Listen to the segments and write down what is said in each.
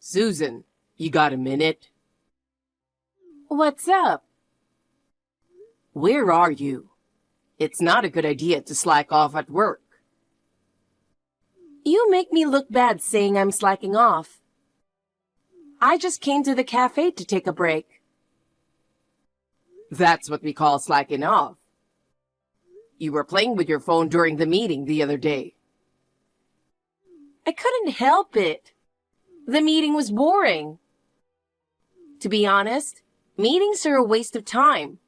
Susan, you got a minute? What's up? Where are you? It's not a good idea to slack off at work. You make me look bad saying I'm slacking off. I just came to the cafe to take a break. That's what we call slacking off. You were playing with your phone during the meeting the other day. I couldn't help it. The meeting was boring. To be honest, meetings are a waste of time.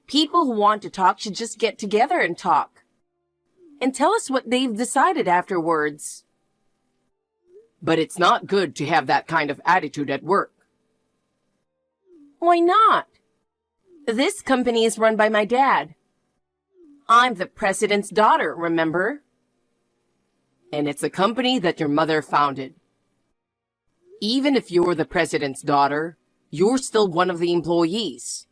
People who want to talk should just get together and talk. And tell us what they've decided afterwards. But it's not good to have that kind of attitude at work. Why not? This company is run by my dad. I'm the president's daughter, remember? And it's a company that your mother founded. Even if you're the president's daughter, you're still one of the employees.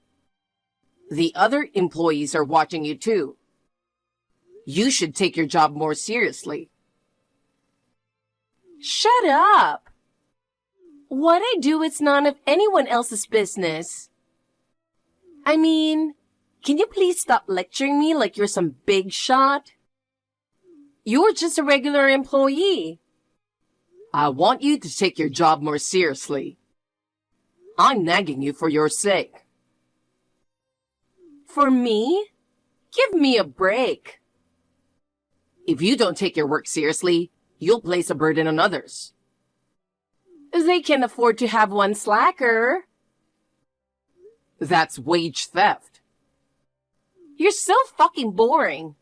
The other employees are watching you too. You should take your job more seriously. Shut up! What I do is none of anyone else's business. I mean, can you please stop lecturing me like you're some big shot? You're just a regular employee. I want you to take your job more seriously. I'm nagging you for your sake. For me? Give me a break. If you don't take your work seriously, you'll place a burden on others. They can afford to have one slacker. That's wage theft. You're so fucking boring.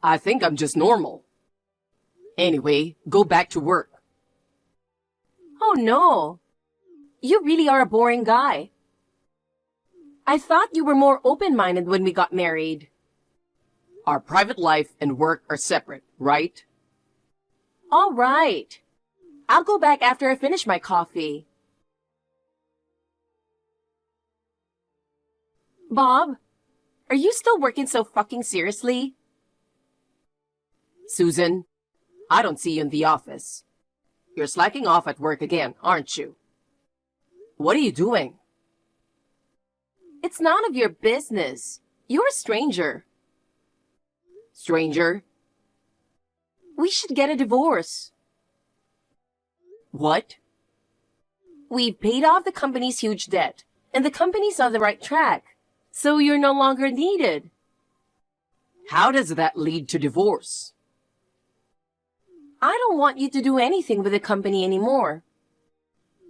I think I'm just normal. Anyway, go back to work. Oh no. You really are a boring guy. I thought you were more open-minded when we got married. Our private life and work are separate, right? All right. I'll go back after I finish my coffee. Bob, are you still working so fucking seriously? Susan, I don't see you in the office. You're slacking off at work again, aren't you? What are you doing? It's none of your business. You're a stranger. Stranger? We should get a divorce. What? We've paid off the company's huge debt, and the company's on the right track, so you're no longer needed. How does that lead to divorce? I don't want you to do anything with the company anymore.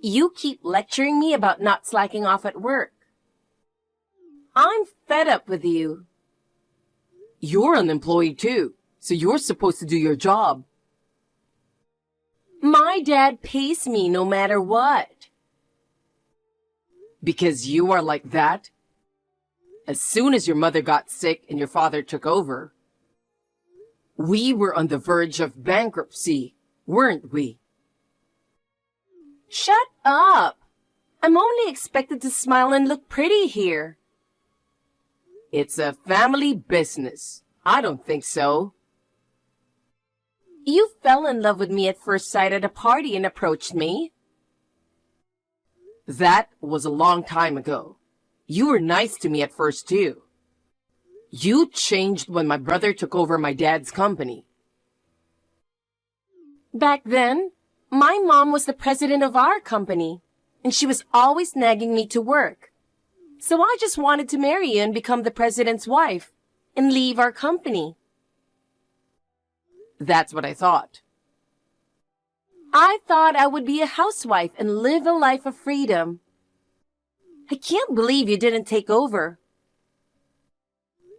You keep lecturing me about not slacking off at work. I'm fed up with you. You're an employee too, so you're supposed to do your job. My dad pays me no matter what. Because you are like that? As soon as your mother got sick and your father took over, we were on the verge of bankruptcy, weren't we? Shut up! I'm only expected to smile and look pretty here. It's a family business. I don't think so. You fell in love with me at first sight at a party and approached me. That was a long time ago. You were nice to me at first too. You changed when my brother took over my dad's company. Back then, my mom was the president of our company, and she was always nagging me to work. So I just wanted to marry you and become the president's wife and leave our company. That's what I thought. I thought I would be a housewife and live a life of freedom. I can't believe you didn't take over.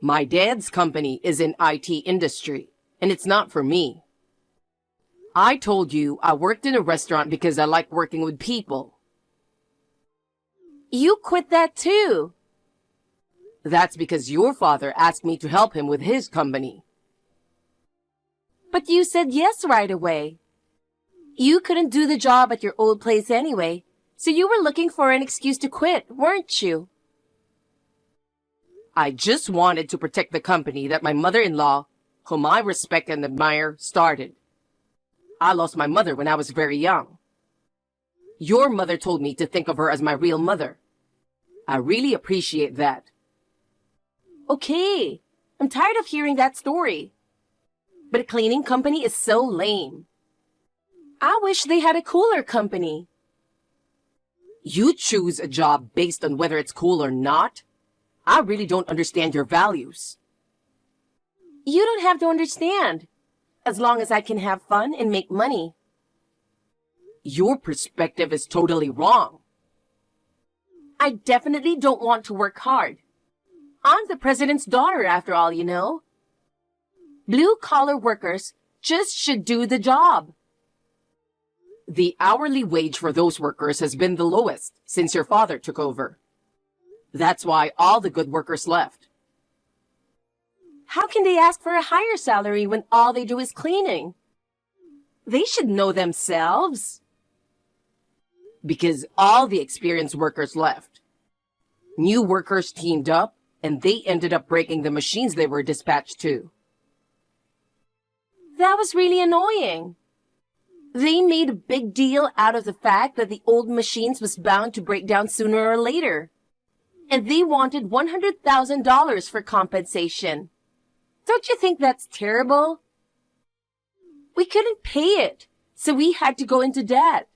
My dad's company is in IT industry, and it's not for me. I told you I worked in a restaurant because I like working with people. You quit that too. That's because your father asked me to help him with his company. But you said yes right away. You couldn't do the job at your old place anyway, so you were looking for an excuse to quit, weren't you? I just wanted to protect the company that my mother-in-law, whom I respect and admire, started. I lost my mother when I was very young. Your mother told me to think of her as my real mother. I really appreciate that. Okay, I'm tired of hearing that story. But a cleaning company is so lame. I wish they had a cooler company. You choose a job based on whether it's cool or not? I really don't understand your values. You don't have to understand, as long as I can have fun and make money. Your perspective is totally wrong. I definitely don't want to work hard. I'm the president's daughter, after all, you know. Blue-collar workers just should do the job. The hourly wage for those workers has been the lowest since your father took over. That's why all the good workers left. How can they ask for a higher salary when all they do is cleaning? They should know themselves. Because all the experienced workers left. New workers teamed up, and they ended up breaking the machines they were dispatched to. That was really annoying. They made a big deal out of the fact that the old machines was bound to break down sooner or later. And they wanted $100,000 for compensation. Don't you think that's terrible? We couldn't pay it, so we had to go into debt.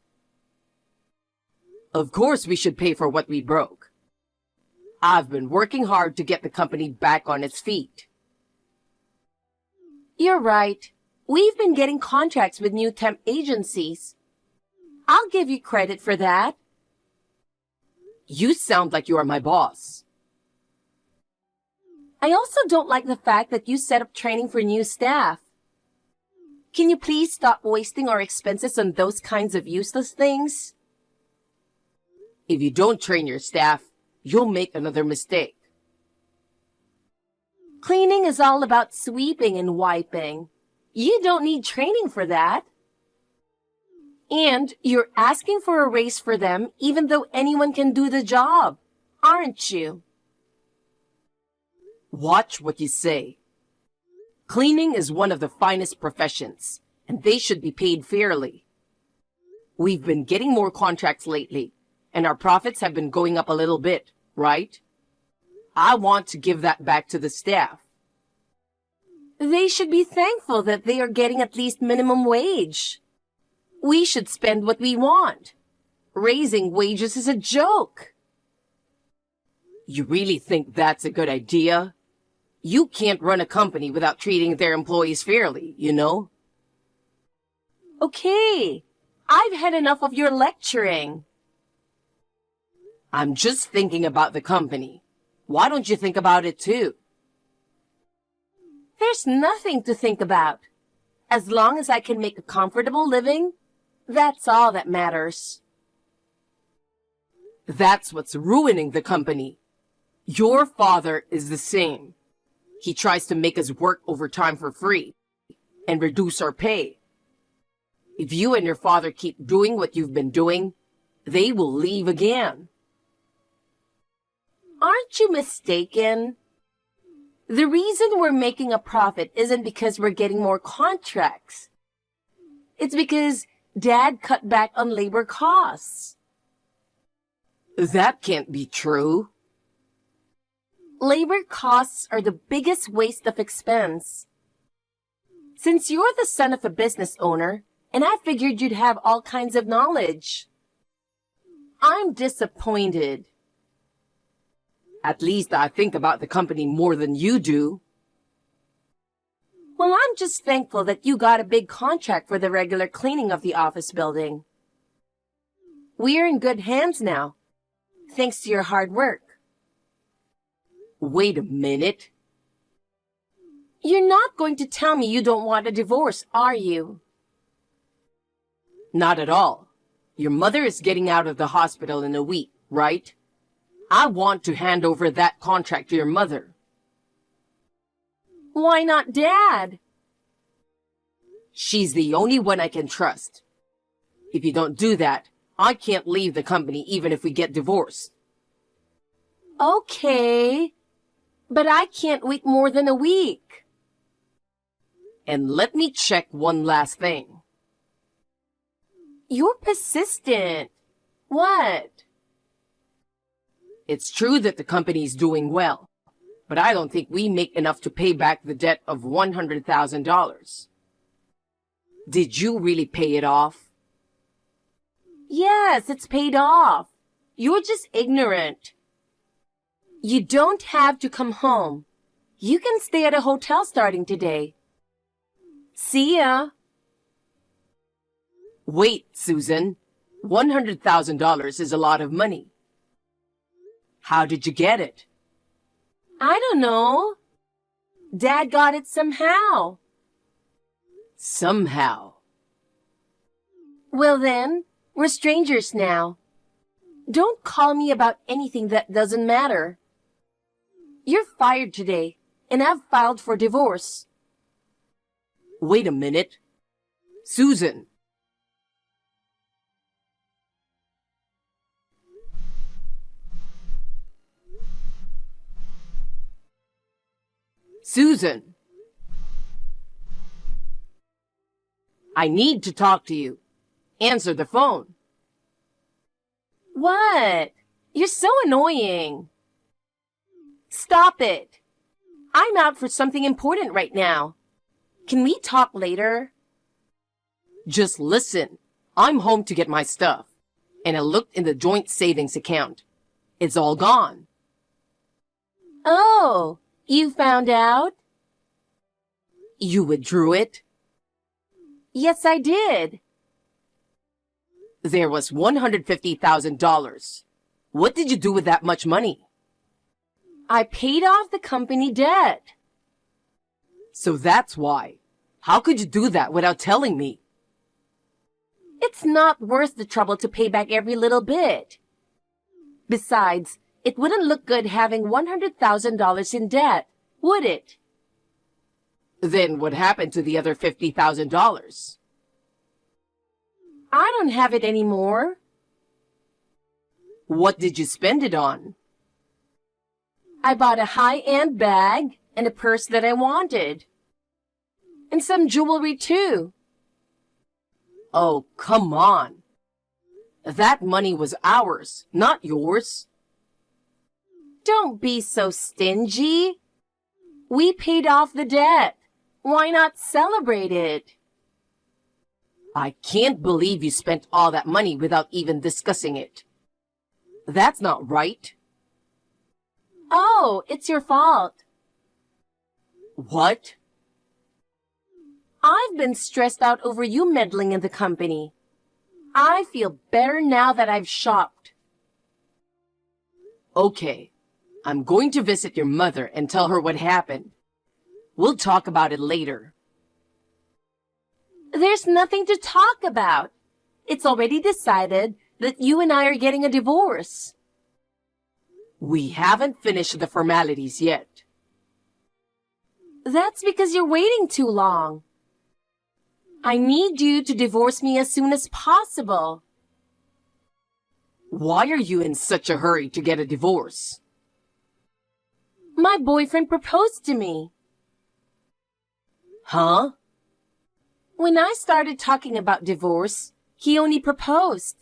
Of course we should pay for what we broke. I've been working hard to get the company back on its feet. You're right. We've been getting contracts with new temp agencies. I'll give you credit for that. You sound like you are my boss. I also don't like the fact that you set up training for new staff. Can you please stop wasting our expenses on those kinds of useless things? If you don't train your staff, you'll make another mistake. Cleaning is all about sweeping and wiping. You don't need training for that. And you're asking for a raise for them even though anyone can do the job, aren't you? Watch what you say. Cleaning is one of the finest professions, and they should be paid fairly. We've been getting more contracts lately, and our profits have been going up a little bit, right? I want to give that back to the staff. They should be thankful that they are getting at least minimum wage. We should spend what we want. Raising wages is a joke. You really think that's a good idea? You can't run a company without treating their employees fairly, you know? Okay, I've had enough of your lecturing. I'm just thinking about the company. Why don't you think about it too? There's nothing to think about. As long as I can make a comfortable living, that's all that matters. That's what's ruining the company. Your father is the same. He tries to make us work overtime for free and reduce our pay. If you and your father keep doing what you've been doing, they will leave again. Aren't you mistaken? The reason we're making a profit isn't because we're getting more contracts. It's because Dad cut back on labor costs. That can't be true. Labor costs are the biggest waste of expense. Since you're the son of a business owner, and I figured you'd have all kinds of knowledge. I'm disappointed. At least I think about the company more than you do. Well, I'm just thankful that you got a big contract for the regular cleaning of the office building. We're in good hands now, thanks to your hard work. Wait a minute. You're not going to tell me you don't want a divorce, are you? Not at all. Your mother is getting out of the hospital in a week, right? I want to hand over that contract to your mother. Why not Dad? She's the only one I can trust. If you don't do that, I can't leave the company even if we get divorced. Okay, but I can't wait more than a week. And let me check one last thing. You're persistent. What? It's true that the company is doing well, but I don't think we make enough to pay back the debt of $100,000. Did you really pay it off? Yes, it's paid off. You're just ignorant. You don't have to come home. You can stay at a hotel starting today. See ya. Wait, Susan. $100,000 is a lot of money. How did you get it? I don't know. Dad got it somehow. Somehow. Well then, we're strangers now. Don't call me about anything that doesn't matter. You're fired today, and I've filed for divorce. Wait a minute. Susan. Susan. I need to talk to you. Answer the phone. What? You're so annoying. Stop it. I'm out for something important right now. Can we talk later? Just listen. I'm home to get my stuff, and I looked in the joint savings account. It's all gone. Oh, you found out? You withdrew it? Yes, I did. There was $150,000. What did you do with that much money? I paid off the company debt. So that's why. How could you do that without telling me? It's not worth the trouble to pay back every little bit. Besides, it wouldn't look good having $100,000 in debt, would it? Then what happened to the other $50,000? I don't have it anymore. What did you spend it on? I bought a high-end bag and a purse that I wanted. And some jewelry too. Oh, come on. That money was ours, not yours. Don't be so stingy. We paid off the debt. Why not celebrate it? I can't believe you spent all that money without even discussing it. That's not right. Oh, it's your fault. What? I've been stressed out over you meddling in the company. I feel better now that I've shopped. Okay, I'm going to visit your mother and tell her what happened. We'll talk about it later. There's nothing to talk about. It's already decided that you and I are getting a divorce. We haven't finished the formalities yet. That's because you're waiting too long. I need you to divorce me as soon as possible. Why are you in such a hurry to get a divorce? My boyfriend proposed to me. Huh? When I started talking about divorce, he only proposed.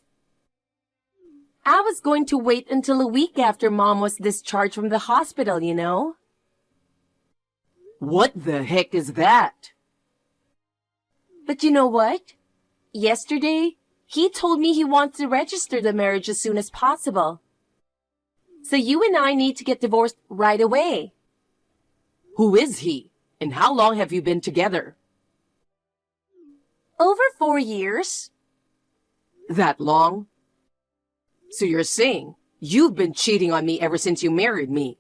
I was going to wait until a week after Mom was discharged from the hospital, you know? What the heck is that? But you know what? Yesterday, he told me he wants to register the marriage as soon as possible. So you and I need to get divorced right away. Who is he? And how long have you been together? Over 4 years. That long? So you're saying you've been cheating on me ever since you married me?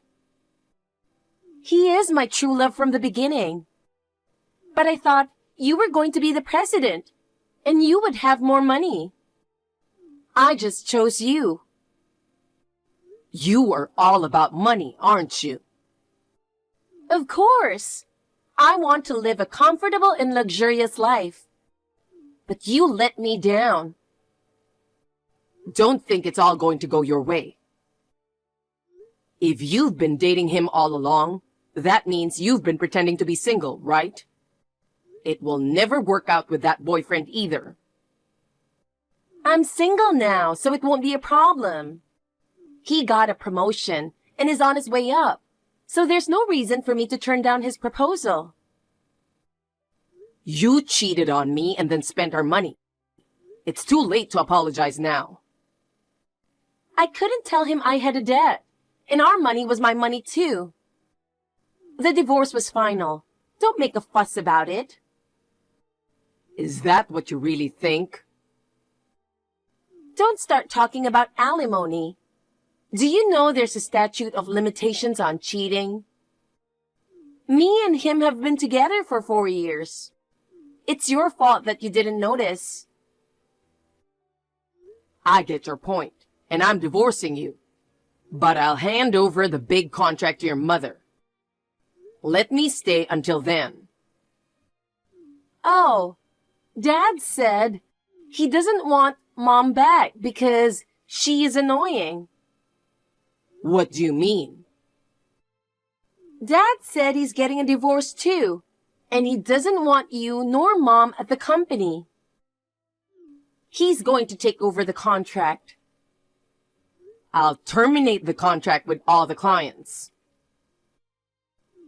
He is my true love from the beginning. But I thought you were going to be the president, and you would have more money. I just chose you. You are all about money, aren't you? Of course. I want to live a comfortable and luxurious life. But you let me down. Don't think it's all going to go your way. If you've been dating him all along, that means you've been pretending to be single, right? It will never work out with that boyfriend either. I'm single now, so it won't be a problem. He got a promotion and is on his way up, so there's no reason for me to turn down his proposal. You cheated on me and then spent our money. It's too late to apologize now. I couldn't tell him I had a debt, and our money was my money too. The divorce was final. Don't make a fuss about it. Is that what you really think? Don't start talking about alimony. Do you know there's a statute of limitations on cheating? Me and him have been together for 4 years. It's your fault that you didn't notice. I get your point, and I'm divorcing you. But I'll hand over the big contract to your mother. Let me stay until then. Oh, Dad said he doesn't want Mom back because she is annoying. What do you mean? Dad said he's getting a divorce too, and he doesn't want you nor Mom at the company. He's going to take over the contract. I'll terminate the contract with all the clients.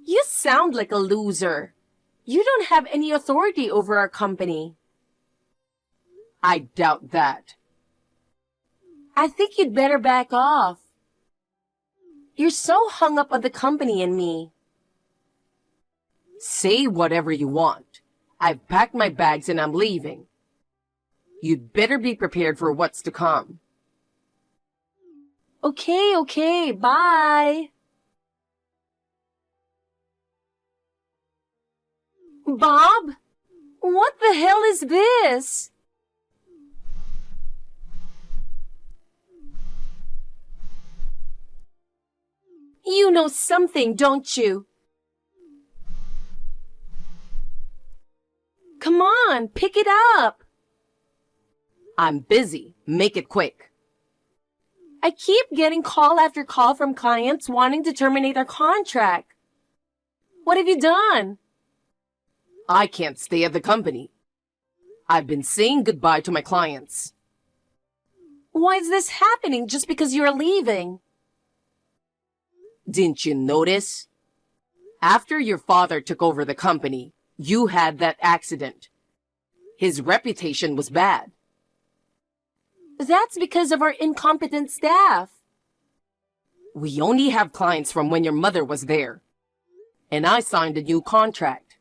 You sound like a loser. You don't have any authority over our company. I doubt that. I think you'd better back off. You're so hung up on the company and me. Say whatever you want. I've packed my bags and I'm leaving. You'd better be prepared for what's to come. Okay, bye. Bob? What the hell is this? You know something, don't you? Come on, pick it up. I'm busy. Make it quick. I keep getting call after call from clients wanting to terminate our contract. What have you done? I can't stay at the company. I've been saying goodbye to my clients. Why is this happening just because you're leaving? Didn't you notice? After your father took over the company, you had that accident. His reputation was bad. That's because of our incompetent staff. We only have clients from when your mother was there. And I signed a new contract.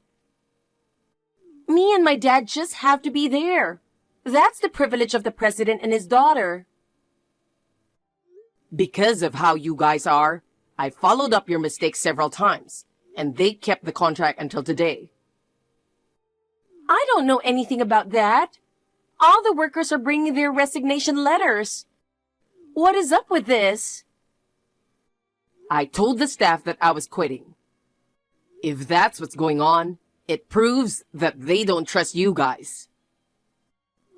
Me and my dad just have to be there. That's the privilege of the president and his daughter. Because of how you guys are, I followed up your mistakes several times, and they kept the contract until today. I don't know anything about that. All the workers are bringing their resignation letters. What is up with this? I told the staff that I was quitting. If that's what's going on, it proves that they don't trust you guys.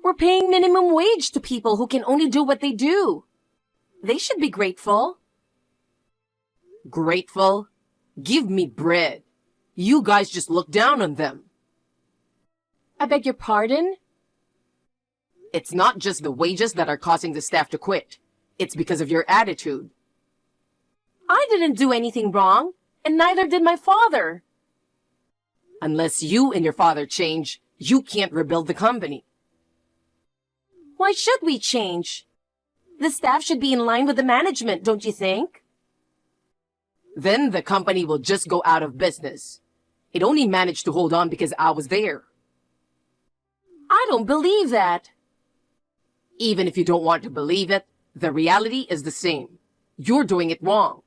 We're paying minimum wage to people who can only do what they do. They should be grateful. Grateful? Give me bread. You guys just look down on them. I beg your pardon? It's not just the wages that are causing the staff to quit. It's because of your attitude. I didn't do anything wrong, and neither did my father. Unless you and your father change, you can't rebuild the company. Why should we change? The staff should be in line with the management, don't you think? Then the company will just go out of business. It only managed to hold on because I was there. I don't believe that. Even if you don't want to believe it, the reality is the same. You're doing it wrong.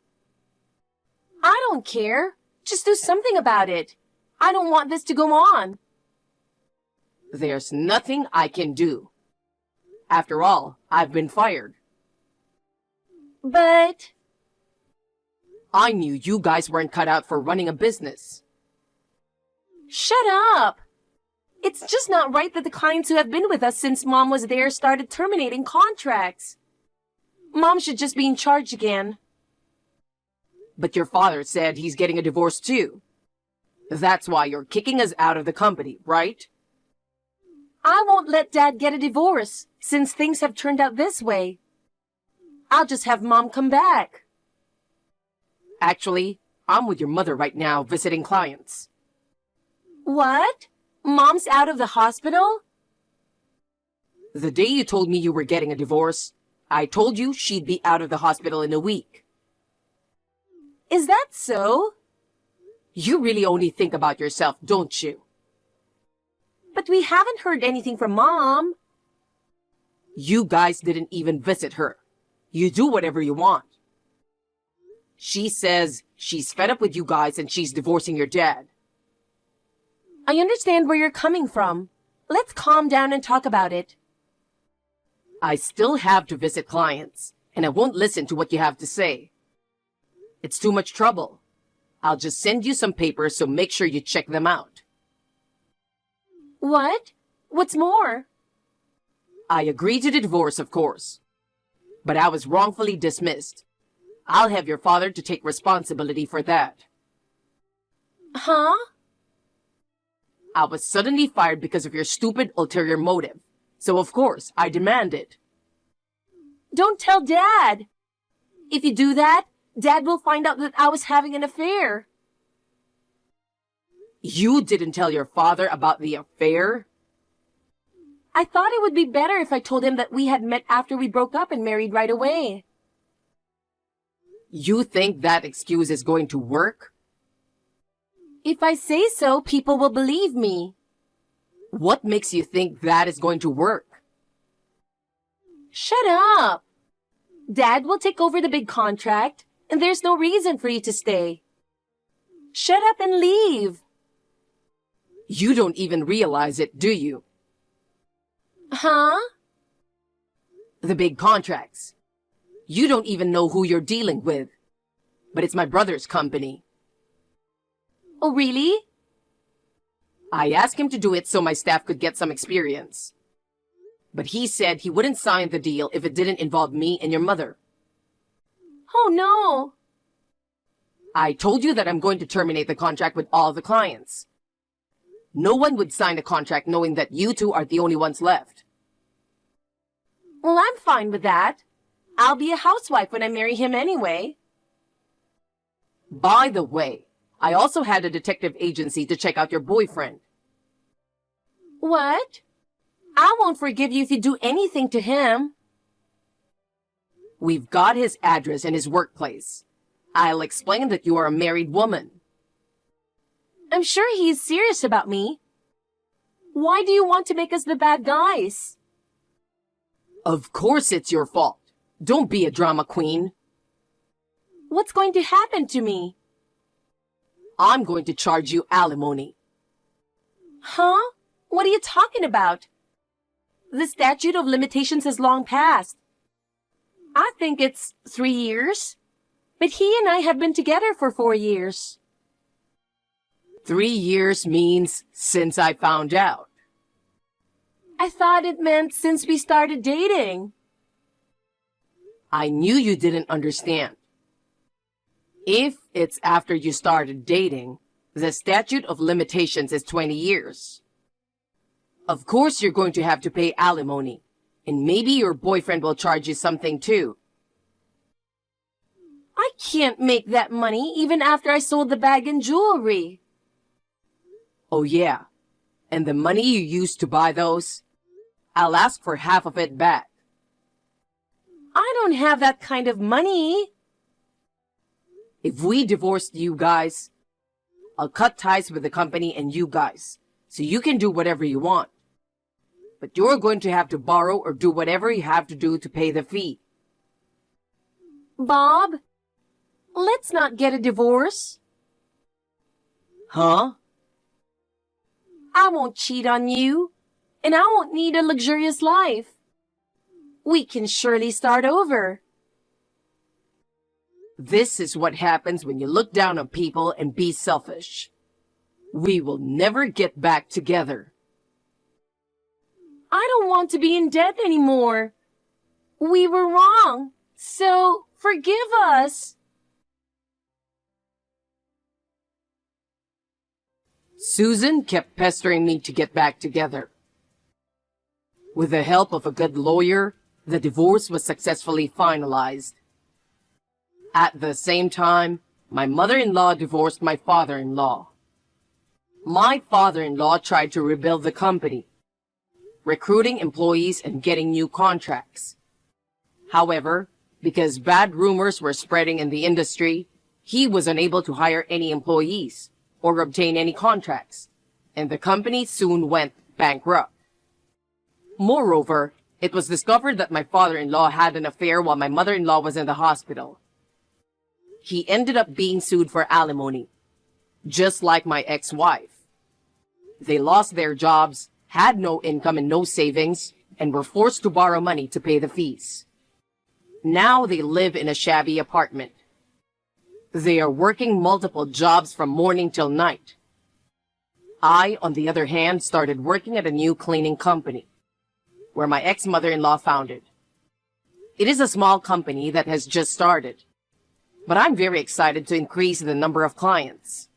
I don't care. Just do something about it. I don't want this to go on. There's nothing I can do. After all, I've been fired. But... I knew you guys weren't cut out for running a business. Shut up! It's just not right that the clients who have been with us since Mom was there started terminating contracts. Mom should just be in charge again. But your father said he's getting a divorce too. That's why you're kicking us out of the company, right? I won't let Dad get a divorce since things have turned out this way. I'll just have Mom come back. Actually, I'm with your mother right now visiting clients. What? Mom's out of the hospital? The day you told me you were getting a divorce, I told you she'd be out of the hospital in a week. Is that so? You really only think about yourself, don't you? But we haven't heard anything from Mom. You guys didn't even visit her. You do whatever you want. She says she's fed up with you guys and she's divorcing your dad. I understand where you're coming from. Let's calm down and talk about it. I still have to visit clients, and I won't listen to what you have to say. It's too much trouble. I'll just send you some papers, so make sure you check them out. What? What's more? I agreed to the divorce, of course. But I was wrongfully dismissed. I'll have your father to take responsibility for that. Huh? I was suddenly fired because of your stupid ulterior motive. So of course, I demand it. Don't tell Dad. If you do that, Dad will find out that I was having an affair. You didn't tell your father about the affair? I thought it would be better if I told him that we had met after we broke up and married right away. You think that excuse is going to work? If I say so, people will believe me. What makes you think that is going to work? Shut up. Dad will take over the big contract, and there's no reason for you to stay. Shut up and leave. You don't even realize it, do you? Huh? The big contracts. You don't even know who you're dealing with. But it's my brother's company. Oh, really? I asked him to do it so my staff could get some experience. But he said he wouldn't sign the deal if it didn't involve me and your mother. Oh, no. I told you that I'm going to terminate the contract with all the clients. No one would sign a contract knowing that you two are the only ones left. Well, I'm fine with that. I'll be a housewife when I marry him anyway. By the way, I also had a detective agency to check out your boyfriend. What? I won't forgive you if you do anything to him. We've got his address and his workplace. I'll explain that you are a married woman. I'm sure he's serious about me. Why do you want to make us the bad guys? Of course it's your fault. Don't be a drama queen. What's going to happen to me? I'm going to charge you alimony. Huh? What are you talking about? The statute of limitations has long passed. I think it's 3 years. But he and I have been together for 4 years. 3 years means since I found out. I thought it meant since we started dating. I knew you didn't understand. If it's after you started dating, the statute of limitations is 20 years. Of course you're going to have to pay alimony, and maybe your boyfriend will charge you something too. I can't make that money even after I sold the bag and jewelry. Oh yeah, and the money you used to buy those? I'll ask for half of it back. I don't have that kind of money. If we divorced you guys, I'll cut ties with the company and you guys, so you can do whatever you want. But you're going to have to borrow or do whatever you have to do to pay the fee. Bob, let's not get a divorce. Huh? I won't cheat on you, and I won't need a luxurious life. We can surely start over. This is what happens when you look down on people and be selfish. We will never get back together. I don't want to be in debt anymore. We were wrong, so forgive us. Susan kept pestering me to get back together. With the help of a good lawyer, the divorce was successfully finalized. At the same time, my mother-in-law divorced my father-in-law. My father-in-law tried to rebuild the company, recruiting employees and getting new contracts. However, because bad rumors were spreading in the industry, he was unable to hire any employees or obtain any contracts, and the company soon went bankrupt. Moreover, it was discovered that my father-in-law had an affair while my mother-in-law was in the hospital. He ended up being sued for alimony, just like my ex-wife. They lost their jobs, had no income and no savings, and were forced to borrow money to pay the fees. Now they live in a shabby apartment. They are working multiple jobs from morning till night. I, on the other hand, started working at a new cleaning company, where my ex-mother-in-law founded. It is a small company that has just started, but I'm very excited to increase the number of clients.